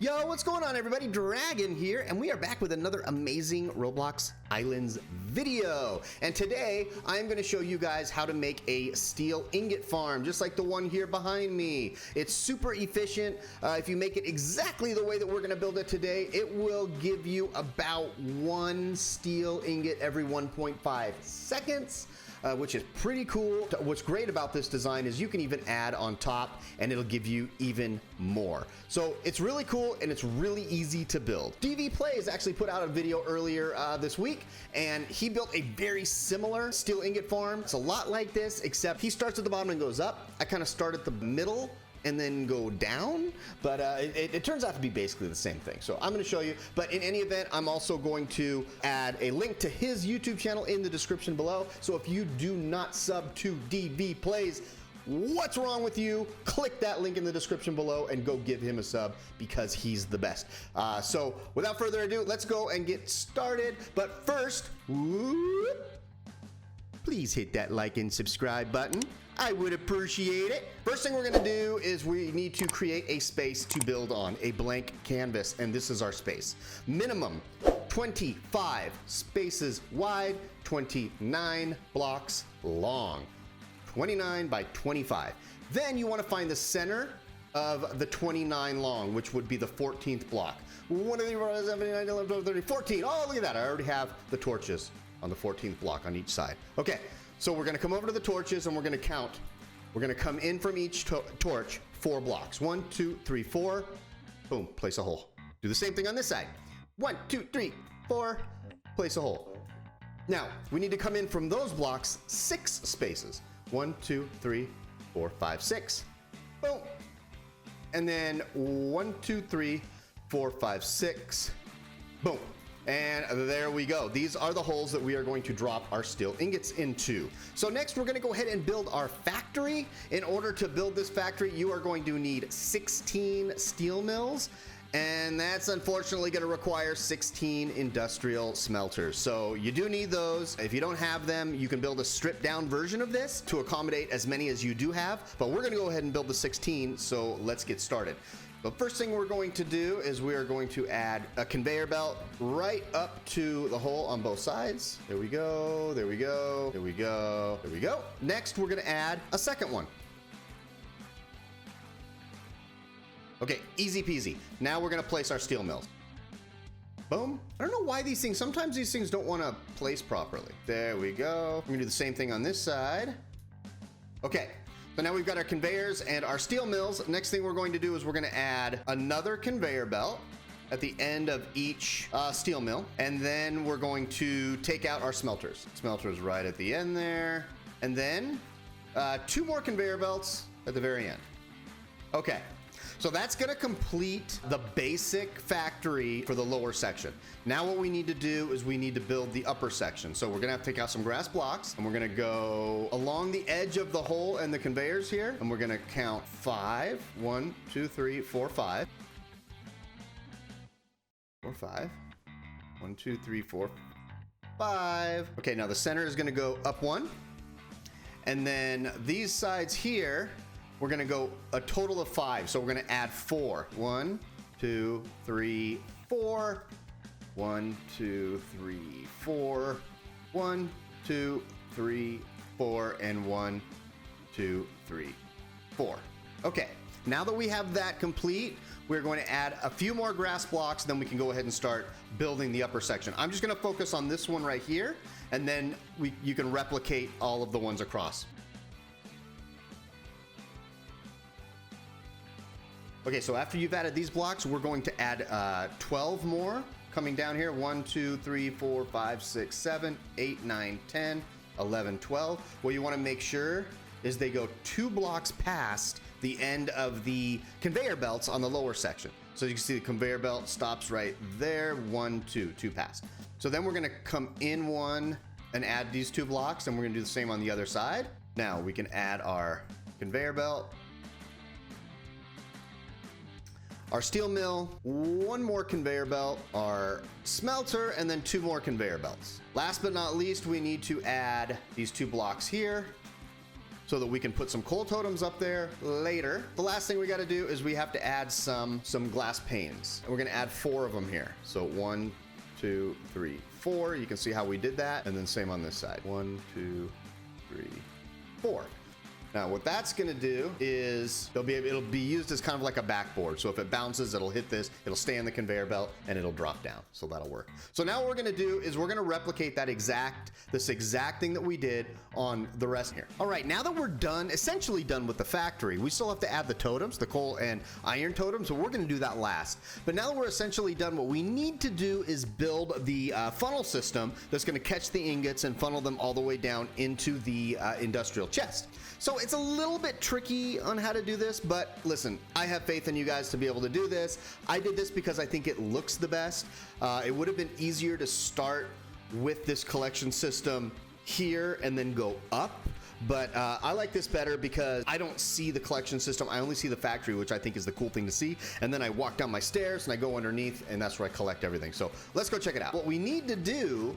Yo, what's going on everybody? Dragon here, and we are back with another amazing Roblox Islands video. And today, I'm gonna show you guys how to make a steel ingot farm, just like the one here behind me. It's super efficient. If you make it exactly the way that we're gonna build it today, it will give you about one steel ingot every 1.5 seconds. Which is pretty cool. What's great about this design is you can even add on top and it'll give you even more. So it's really cool and it's really easy to build. DV Plays actually put out a video earlier this week and he built a very similar steel ingot farm. It's a lot like this, except he starts at the bottom and goes up. I kind of start at the middle and then go down, but it turns out to be basically the same thing. So I'm going to show you, but in any event, I'm also going to add a link to his YouTube channel in the description below. So if you do not sub to DV Plays, what's wrong with you? Click that link in the description below and go give him a sub because he's the best. So without further ado, let's go and get started. But first, please hit that like and subscribe button. I would appreciate it. First thing we're gonna do is we need to create a space to build on, a blank canvas, and this is our space. Minimum 25 spaces wide, 29 blocks long. 29 by 25. Then you wanna find the center of the 29 long, which would be the 14th block. 1, 2, 3, 4, 5, 6, 7, 8, 9, 10, 11, 12, 13, 14. Oh, look at that, I already have the torches on the 14th block on each side. Okay. So we're gonna come over to the torches and we're gonna count. We're gonna come in from each torch 4 blocks. 1, 2, 3, 4. Boom, place a hole. Do the same thing on this side. 1, 2, 3, 4, place a hole. Now, we need to come in from those blocks 6 spaces. 1, 2, 3, 4, 5, 6. Boom. And then 1, 2, 3, 4, 5, 6. Boom. And there we go. These are the holes that we are going to drop our steel ingots into. So next we're going to go ahead and build our factory. In order to build this factory, you are going to need 16 steel mills. And that's unfortunately going to require 16 industrial smelters. So you do need those. If you don't have them, you can build a stripped down version of this to accommodate as many as you do have. But we're going to go ahead and build the 16. So let's get started. The first thing we're going to do is we are going to add a conveyor belt right up to the hole on both sides. There we go, there we go, there we go, there we go. Next, we're gonna add a second one. Okay, easy peasy. Now we're gonna place our steel mills. Boom. I don't know why these things, sometimes these things don't wanna place properly. There we go. We're gonna do the same thing on this side. Okay. So now we've got our conveyors and our steel mills. Next thing we're going to do is we're going to add another conveyor belt at the end of each steel mill. And then we're going to take out our smelters. Smelters right at the end there. And then 2 more conveyor belts at the very end. Okay. So that's going to complete the basic factory for the lower section. Now what we need to do is we need to build the upper section. So we're going to have to take out some grass blocks and we're going to go along the edge of the hole and the conveyors here. And we're going to count 5. 1, 2, 3, 4, 5. 4, 5. 1, 2, 3, 4, 5. Okay, now the center is going to go up 1. And then these sides here, we're gonna go a total of 5. So we're gonna add 4. 1, 2, 3, 4. 1, 2, 3, 4. 1, 2, 3, 4. And 1, 2, 3, 4. Okay, now that we have that complete, we're going to add a few more grass blocks, then we can go ahead and start building the upper section. I'm just gonna focus on this one right here, and then you can replicate all of the ones across. Okay, so after you've added these blocks, we're going to add 12 more coming down here. 1, 2, 3, 4, 5, 6, 7, 8, 9, 10, 11, 12. What you want to make sure is they go 2 blocks past the end of the conveyor belts on the lower section. So you can see the conveyor belt stops right there. 1, 2 past. So then we're going to come in 1 and add these 2 blocks, and we're going to do the same on the other side. Now we can add our conveyor belt, our steel mill, 1 more conveyor belt, our smelter, and then 2 more conveyor belts. Last but not least, we need to add these 2 blocks here. so that we can put some coal totems up there later. The last thing we got to do is we have to add some glass panes. And we're going to add 4 of them here. So 1, 2, 3, 4. You can see how we did that. And then same on this side. 1, 2, 3, 4. Now what that's gonna do is it'll be used as kind of like a backboard. So if it bounces, it'll hit this, it'll stay in the conveyor belt and it'll drop down. So that'll work. So now what we're gonna do is we're gonna replicate this exact thing that we did on the rest here. All right, now that we're essentially done with the factory, we still have to add the totems, the coal and iron totems. So we're gonna do that last. But now that we're essentially done, what we need to do is build the funnel system that's gonna catch the ingots and funnel them all the way down into the industrial chest. So it's a little bit tricky on how to do this, but listen, I have faith in you guys to be able to do this. I did this because I think it looks the best. It would have been easier to start with this collection system here and then go up. But I like this better because I don't see the collection system. I only see the factory, which I think is the cool thing to see. And then I walk down my stairs and I go underneath, and that's where I collect everything. So let's go check it out. What we need to do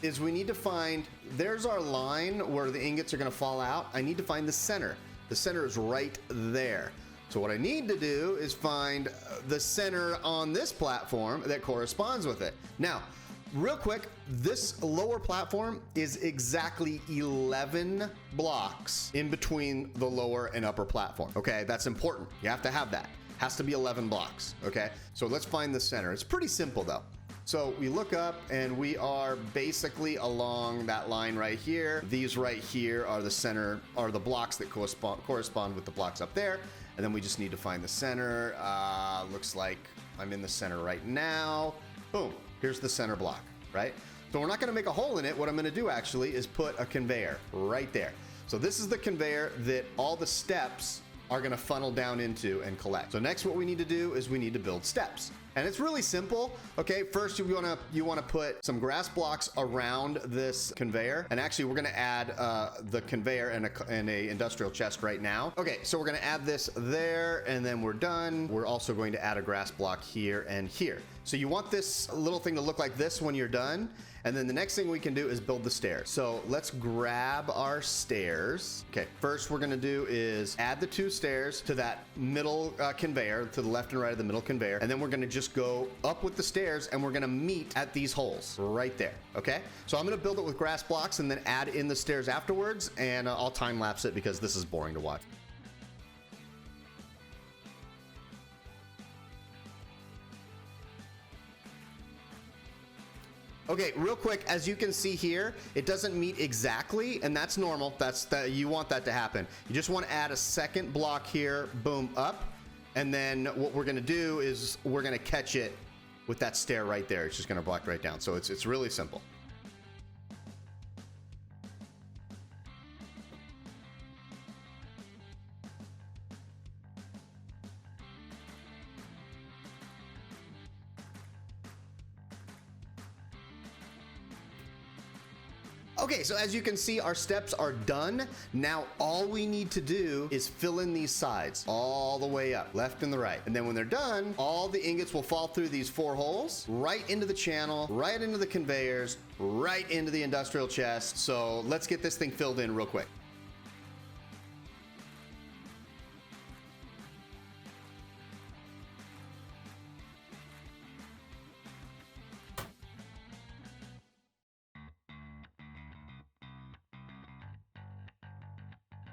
is we need to find, there's our line where the ingots are going to fall out. I need to find the center. The center is right there. So what I need to do is find the center on this platform that corresponds with it. Now, real quick, this lower platform is exactly 11 blocks in between the lower and upper platform. Okay, that's important. You have to have that. Has to be 11 blocks. Okay, so let's find the center. It's pretty simple though. So we look up and we are basically along that line right here. These right here are the center, are the blocks that correspond with the blocks up there. And then we just need to find the center. Looks like I'm in the center right now. Boom, here's the center block, right? So we're not gonna make a hole in it. What I'm gonna do actually is put a conveyor right there. So this is the conveyor that all the steps are gonna funnel down into and collect. So next what we need to do is we need to build steps. And it's really simple. Okay, first you wanna put some grass blocks around this conveyor. And actually we're gonna add the conveyor and a industrial chest right now. Okay, so we're gonna add this there and then we're done. We're also going to add a grass block here and here. So you want this little thing to look like this when you're done. And then the next thing we can do is build the stairs. So let's grab our stairs. Okay, first we're gonna do is add the 2 stairs to that middle conveyor, to the left and right of the middle conveyor. And then we're gonna just go up with the stairs and we're gonna meet at these holes right there, okay? So I'm gonna build it with grass blocks and then add in the stairs afterwards, and I'll time lapse it because this is boring to watch. Okay, real quick, as you can see here, it doesn't meet exactly, and that's normal. You want that to happen. You just want to add a second block here, boom, up, and then what we're gonna do is we're gonna catch it with that stair right there. It's just gonna block right down. So it's really simple. Okay, so as you can see, our steps are done. Now, all we need to do is fill in these sides all the way up, left and the right. And then when they're done, all the ingots will fall through these 4 holes, right into the channel, right into the conveyors, right into the industrial chest. So let's get this thing filled in real quick.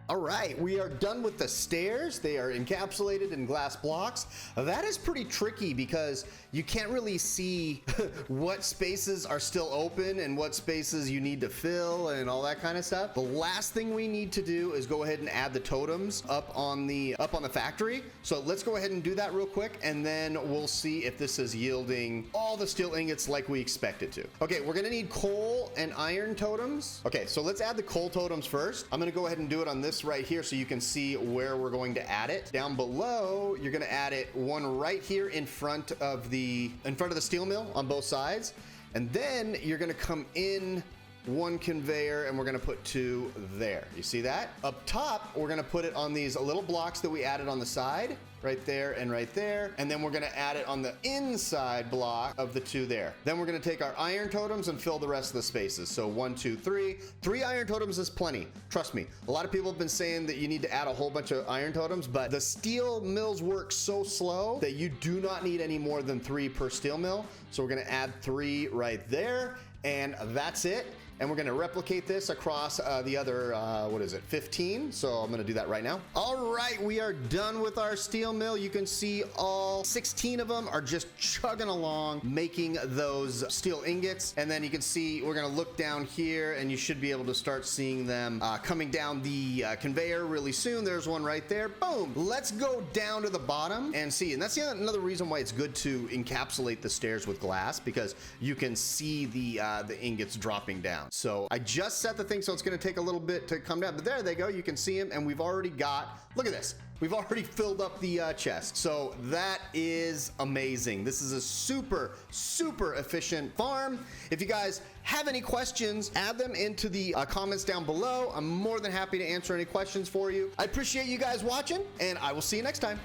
All right, we are done with the stairs. They are encapsulated in glass blocks. That is pretty tricky because you can't really see what spaces are still open and what spaces you need to fill and all that kind of stuff. The last thing we need to do is go ahead and add the totems up on the factory. So let's go ahead and do that real quick, and then we'll see if this is yielding all the steel ingots like we expect it to. Okay, we're gonna need coal and iron totems. Okay, so let's add the coal totems first. I'm gonna go ahead and do it on this right here so you can see where we're going to add it. Down below, you're gonna add it one right here in front of the steel mill on both sides. And then you're gonna come in one conveyor, and we're gonna put 2 there. You see that? Up top, we're gonna put it on these little blocks that we added on the side, right there and right there. And then we're gonna add it on the inside block of the 2 there. Then we're gonna take our iron totems and fill the rest of the spaces. So 1, 2, 3. 3 iron totems is plenty. Trust me. A lot of people have been saying that you need to add a whole bunch of iron totems, but the steel mills work so slow that you do not need any more than 3 per steel mill. So we're gonna add 3 right there, and that's it. And we're gonna replicate this across the other, what is it, 15? So I'm gonna do that right now. All right, we are done with our steel mill. You can see all 16 of them are just chugging along, making those steel ingots. And then you can see, we're gonna look down here and you should be able to start seeing them coming down the conveyor really soon. There's one right there, boom. Let's go down to the bottom and see. And that's another reason why it's good to encapsulate the stairs with glass, because you can see the ingots dropping down. So I just set the thing so it's going to take a little bit to come down, but there they go. You can see them, and we've already got, look at this. We've already filled up the chest. So that is amazing. This is a super, super efficient farm. If you guys have any questions, add them into the comments down below. I'm more than happy to answer any questions for you. I appreciate you guys watching, and I will see you next time.